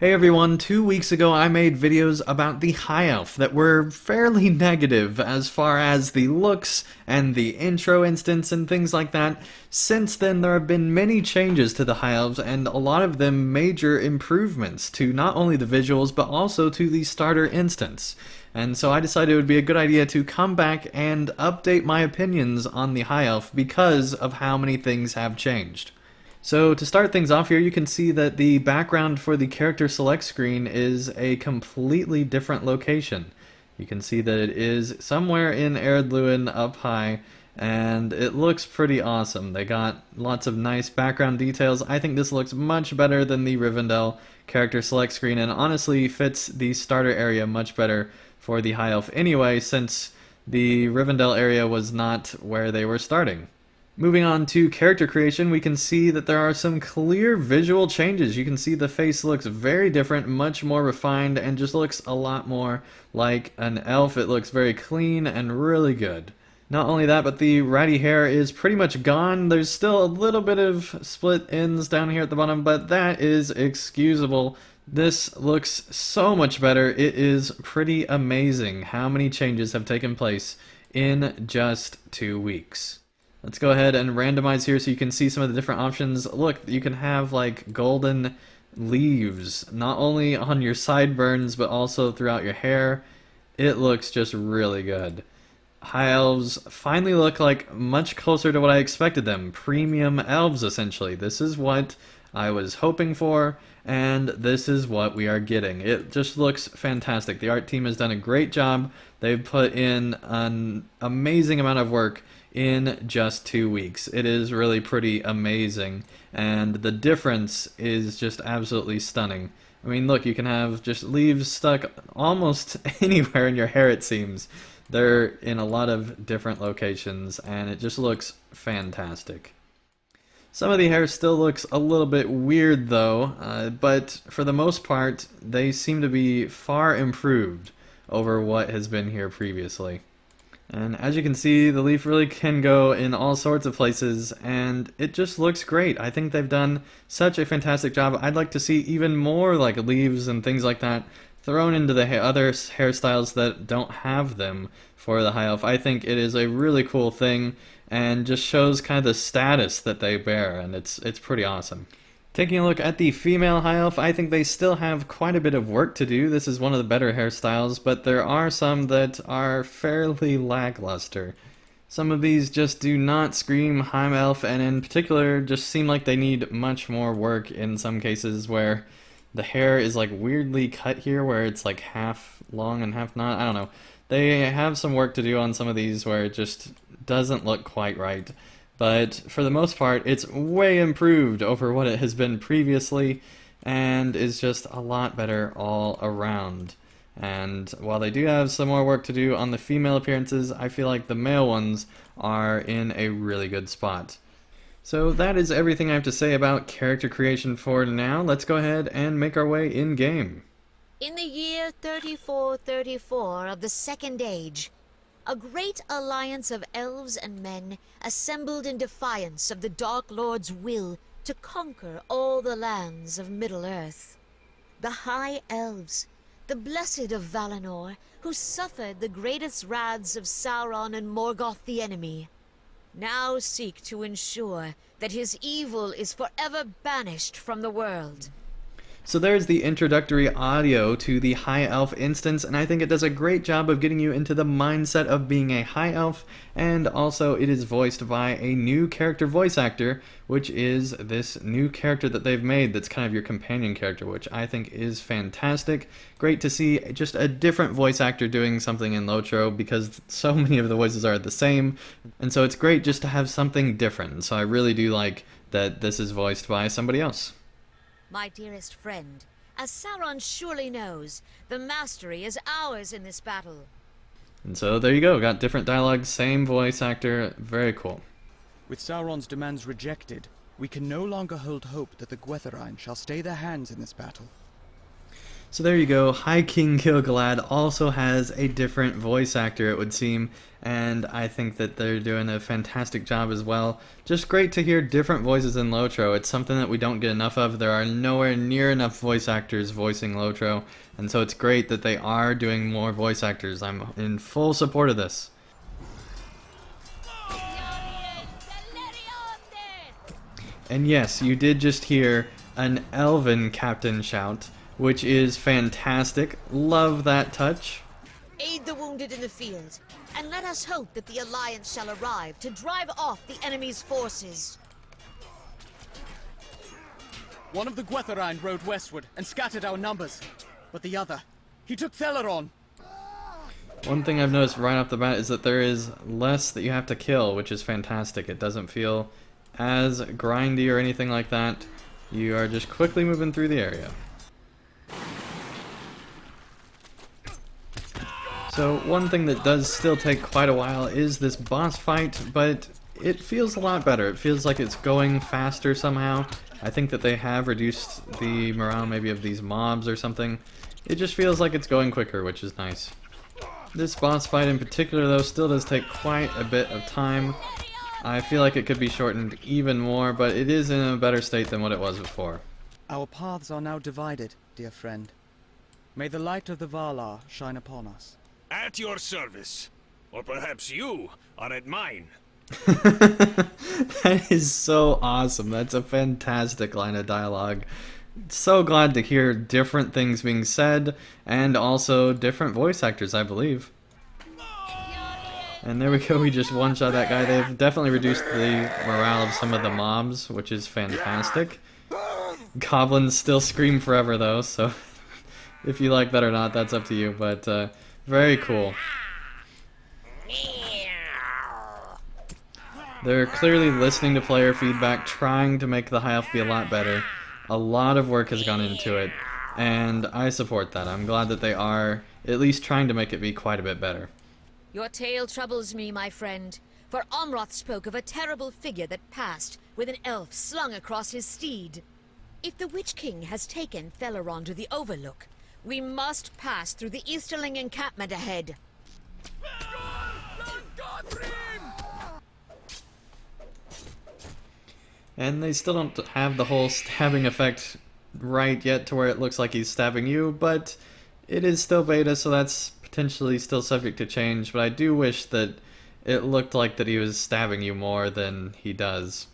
Hey everyone, 2 weeks ago I made videos about the High Elf that were fairly negative as far as the looks and the intro instance and things like that. Since then there have been many changes to the High Elves and a lot of them major improvements to not only the visuals but also to the starter instance. And so I decided it would be a good idea to come back and update my opinions on the High Elf because of how many things have changed. So to start things off here, you can see that the background for the character select screen is a completely different location. You can see that it is somewhere in Erdluin up high, and it looks pretty awesome. They got lots of nice background details. I think this looks much better than the Rivendell character select screen, and honestly fits the starter area much better for the High Elf anyway, since the Rivendell area was not where they were starting. Moving on to character creation, we can see that there are some clear visual changes. You can see the face looks very different, much more refined, and just looks a lot more like an elf. It looks very clean and really good. Not only that, but the ratty hair is pretty much gone. There's still a little bit of split ends down here at the bottom, but that is excusable. This looks so much better. It is pretty amazing how many changes have taken place in just 2 weeks. Let's go ahead and randomize here so you can see some of the different options. Look, you can have like golden leaves, not only on your sideburns, but also throughout your hair. It looks just really good. High elves finally look like much closer to what I expected them. Premium elves, essentially. This is what I was hoping for, and this is what we are getting. It just looks fantastic. The art team has done a great job. They've put in an amazing amount of work in just 2 weeks. It is really pretty amazing, and the difference is just absolutely stunning. I mean, look, you can have just leaves stuck almost anywhere in your hair, it seems. They're in a lot of different locations, and it just looks fantastic. Some of the hair still looks a little bit weird though, but for the most part, they seem to be far improved over what has been here previously. And as you can see, the leaf really can go in all sorts of places, and it just looks great. I think they've done such a fantastic job. I'd like to see even more like leaves and things like that thrown into the other hairstyles that don't have them for the High Elf. I think it is a really cool thing, and just shows kind of the status that they bear, and it's pretty awesome. Taking a look at the female High Elf, I think they still have quite a bit of work to do. This is one of the better hairstyles, but there are some that are fairly lackluster. Some of these just do not scream High Elf, and in particular just seem like they need much more work in some cases, where the hair is like weirdly cut here, where it's like half long and half not. I don't know. They have some work to do on some of these where it just doesn't look quite right. But for the most part, it's way improved over what it has been previously, and is just a lot better all around. And while they do have some more work to do on the female appearances, I feel like the male ones are in a really good spot. So that is everything I have to say about character creation for now. Let's go ahead and make our way in-game. In the year 3434 of the Second Age, a great alliance of elves and men assembled in defiance of the Dark Lord's will to conquer all the lands of Middle-earth. The High Elves, the blessed of Valinor, who suffered the greatest wraths of Sauron and Morgoth the enemy, now seek to ensure that his evil is forever banished from the world. So there's the introductory audio to the High Elf instance, and I think it does a great job of getting you into the mindset of being a High Elf, and also it is voiced by a new character voice actor, which is this new character that they've made that's kind of your companion character, which I think is fantastic. Great to see just a different voice actor doing something in LOTRO, because so many of the voices are the same, and so it's great just to have something different. So I really do like that this is voiced by somebody else. My dearest friend, as Sauron surely knows, the mastery is ours in this battle. And so there you go, got different dialogue, same voice actor, very cool. With Sauron's demands rejected, we can no longer hold hope that the Gwytherine shall stay their hands in this battle. So there you go, High King Gil-galad also has a different voice actor, it would seem, and I think that they're doing a fantastic job as well. Just great to hear different voices in LOTRO. It's something that we don't get enough of. There are nowhere near enough voice actors voicing LOTRO, and so it's great that they are doing more voice actors. I'm in full support of this. And yes, you did just hear an elven captain shout, which is fantastic. Love that touch. Aid the wounded in the field, and let us hope that the Alliance shall arrive to drive off the enemy's forces. One of the Gwytherind rode westward and scattered our numbers, but the other, he took Theleron. One thing I've noticed right off the bat is that there is less that you have to kill, which is fantastic. It doesn't feel as grindy or anything like that. You are just quickly moving through the area. So one thing that does still take quite a while is this boss fight, but it feels a lot better. It feels like it's going faster somehow. I think that they have reduced the morale maybe of these mobs or something. It just feels like it's going quicker, which is nice. This boss fight in particular though still does take quite a bit of time. I feel like it could be shortened even more, but it is in a better state than what it was before. Our paths are now divided, dear friend. May the light of the Valar shine upon us. At your service. Or perhaps you are at mine. That is so awesome. That's a fantastic line of dialogue. So glad to hear different things being said, and also different voice actors, I believe. And there we go, we just one-shot that guy. They've definitely reduced the morale of some of the mobs, which is fantastic. Goblins still scream forever though, so if you like that or not, that's up to you, but very cool. They're clearly listening to player feedback, trying to make the High Elf be a lot better. A lot of work has gone into it, and I support that. I'm glad that they are at least trying to make it be quite a bit better. Your tale troubles me, my friend, for Omroth spoke of a terrible figure that passed with an elf slung across his steed. If the Witch King has taken Theleron to the Overlook, we must pass through the Easterling encampment ahead. And they still don't have the whole stabbing effect right yet to where it looks like he's stabbing you, but it is still beta, so that's potentially still subject to change, but I do wish that it looked like that he was stabbing you more than he does.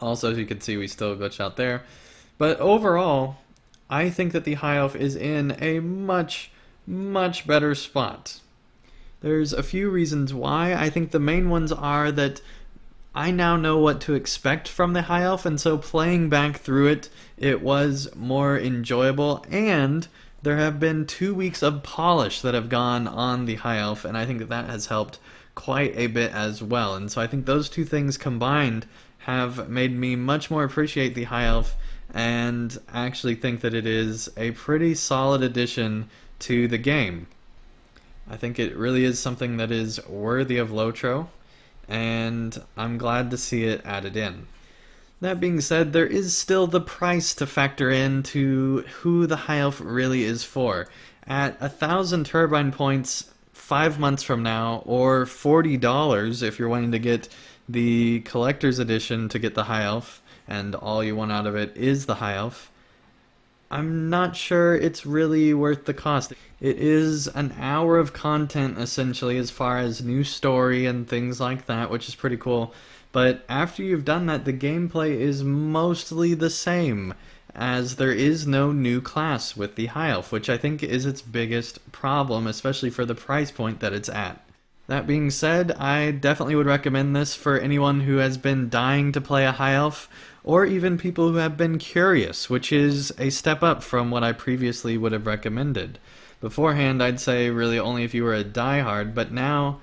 Also, as you can see, we still glitch out there. But overall, I think that the High Elf is in a much, much better spot. There's a few reasons why. I think the main ones are that I now know what to expect from the High Elf, and so playing back through it, it was more enjoyable, and there have been 2 weeks of polish that have gone on the High Elf, and I think that that has helped quite a bit as well. And so I think those two things combined have made me much more appreciate the High Elf, and actually think that it is a pretty solid addition to the game. I think it really is something that is worthy of LOTRO, and I'm glad to see it added in. That being said, there is still the price to factor in to who the High Elf really is for. At 1,000 turbine points 5 months from now, or $40 if you're wanting to get the collector's edition to get the High Elf, and all you want out of it is the High Elf, I'm not sure it's really worth the cost. It is an hour of content, essentially, as far as new story and things like that, which is pretty cool. But after you've done that, the gameplay is mostly the same, as there is no new class with the High Elf, which I think is its biggest problem, especially for the price point that it's at. That being said, I definitely would recommend this for anyone who has been dying to play a High Elf, or even people who have been curious, which is a step up from what I previously would have recommended. Beforehand, I'd say really only if you were a diehard, but now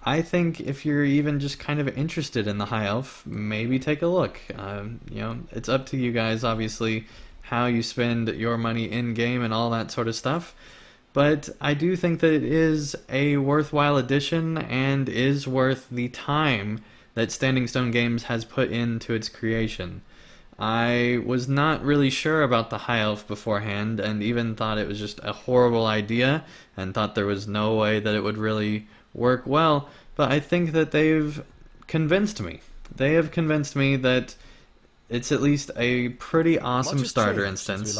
I think if you're even just kind of interested in the High Elf, maybe take a look. It's up to you guys, obviously, how you spend your money in-game and all that sort of stuff. But I do think that it is a worthwhile addition and is worth the time that Standing Stone Games has put into its creation. I was not really sure about the High Elf beforehand, and even thought it was just a horrible idea, and thought there was no way that it would really work well, but I think that they've convinced me. They have convinced me that it's at least a pretty awesome starter instance.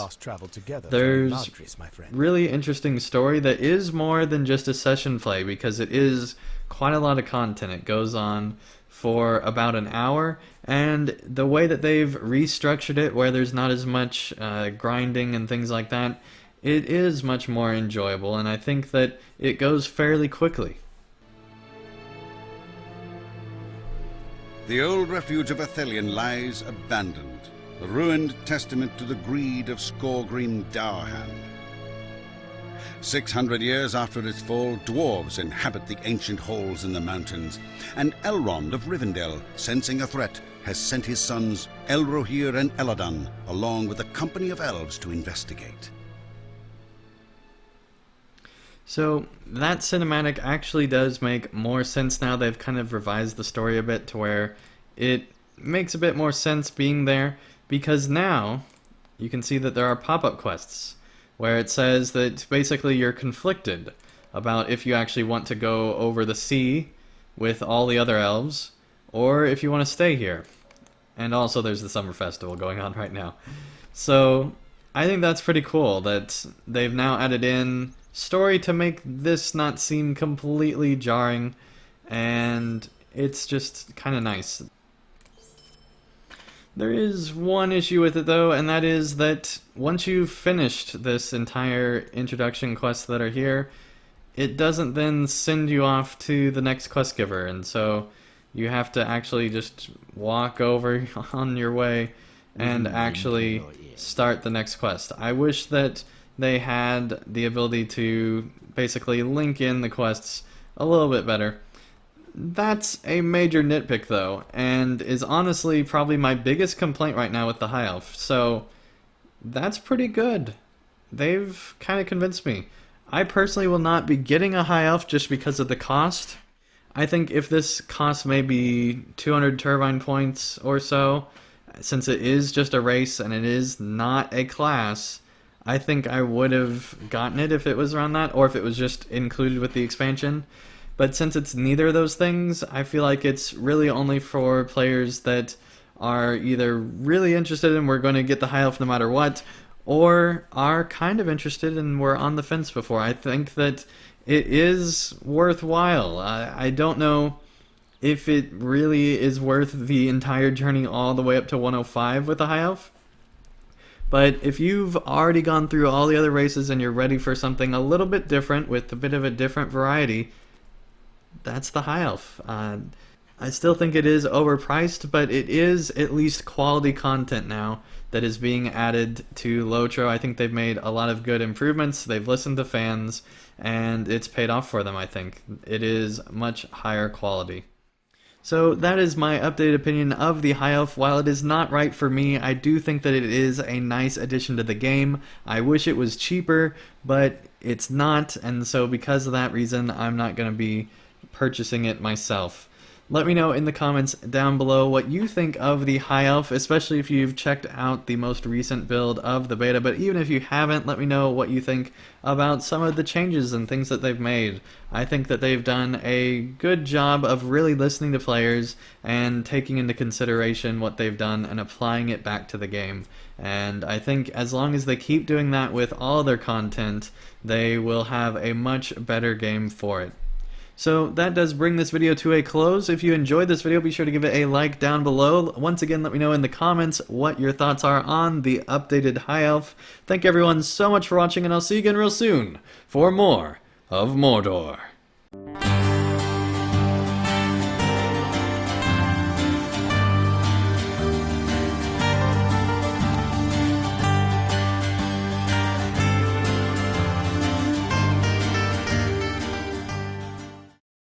There's really interesting story that is more than just a session play, because it is quite a lot of content. It goes on for about an hour, and the way that they've restructured it, where there's not as much grinding and things like that, it is much more enjoyable, and I think that it goes fairly quickly. The old refuge of Athelion lies abandoned, a ruined testament to the greed of Skorgrim Dourhand. 600 years after its fall, dwarves inhabit the ancient halls in the mountains, and Elrond of Rivendell, sensing a threat, has sent his sons Elrohir and Elladan along with a company of elves to investigate. So that cinematic actually does make more sense now. They've kind of revised the story a bit to where it makes a bit more sense being there, because now you can see that there are pop-up quests where it says that basically you're conflicted about if you actually want to go over the sea with all the other elves, or if you want to stay here. And also there's the summer festival going on right now. So I think that's pretty cool that they've now added in story to make this not seem completely jarring, and it's just kind of nice. There is one issue with it though, and that is that once you've finished this entire introduction quests that are here, it doesn't then send you off to the next quest giver, and so you have to actually just walk over on your way and actually start the next quest. I wish that they had the ability to basically link in the quests a little bit better. That's a major nitpick though, and is honestly probably my biggest complaint right now with the High Elf. So that's pretty good. They've kind of convinced me. I personally will not be getting a High Elf just because of the cost. I think if this costs maybe 200 turbine points or so, since it is just a race and it is not a class, I think I would have gotten it if it was around that, or if it was just included with the expansion. But since it's neither of those things, I feel like it's really only for players that are either really interested in we're going to get the High Elf no matter what, or are kind of interested and were on the fence before. I think that it is worthwhile. I don't know if it really is worth the entire journey all the way up to 105 with the High Elf. But if you've already gone through all the other races and you're ready for something a little bit different with a bit of a different variety, that's the High Elf. I still think it is overpriced, but it is at least quality content now that is being added to LOTRO. I think they've made a lot of good improvements. They've listened to fans, and it's paid off for them, I think. It is much higher quality. So that is my updated opinion of the High Elf. While it is not right for me, I do think that it is a nice addition to the game. I wish it was cheaper, but it's not, and so because of that reason, I'm not going to be purchasing it myself. Let me know in the comments down below what you think of the High Elf, especially if you've checked out the most recent build of the beta, but even if you haven't, let me know what you think about some of the changes and things that they've made. I think that they've done a good job of really listening to players and taking into consideration what they've done and applying it back to the game. And I think as long as they keep doing that with all their content, they will have a much better game for it. So that does bring this video to a close. If you enjoyed this video, be sure to give it a like down below. Once again, let me know in the comments what your thoughts are on the updated High Elf. Thank everyone so much for watching, and I'll see you again real soon for more of Mordor.